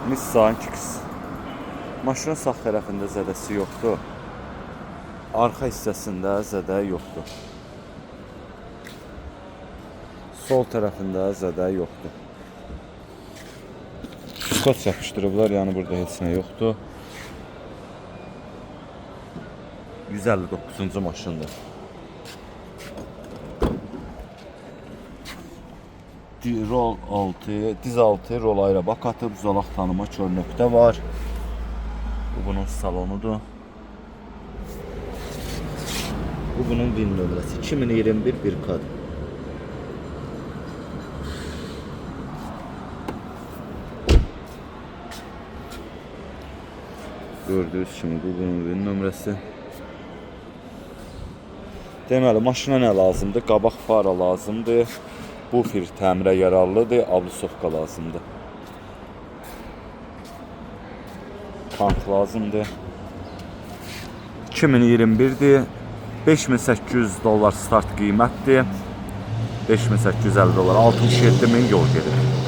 Nissan Kicks. Maşının sağ tərəfində zədəsi yoxdur. Arxa hissəsində zədə yoxdur. Sol tərəfində zədə yoxdur. Skot yapışdırıblar, yəni burada heç nə yoxdur. 159-cu maşındır. Rol altı, diz altı, rol ayrı bak atıb, zolaq tanıma kör nöqtə var. Bu bunun salonudur. Bu bunun VIN nömrəsi 2021 bir kad. Gördüyünüz kimi bu bunun VIN nömrəsi. Deməli, maşına nə lazımdır? Qabaq fara lazımdır. Bufer təmirə yararlıdır, ablusovka lazımdır. Tank lazımdır. 2021'dir. 5800 dolar start qiymətdir. 5850 dolar, 67 min yol gedir.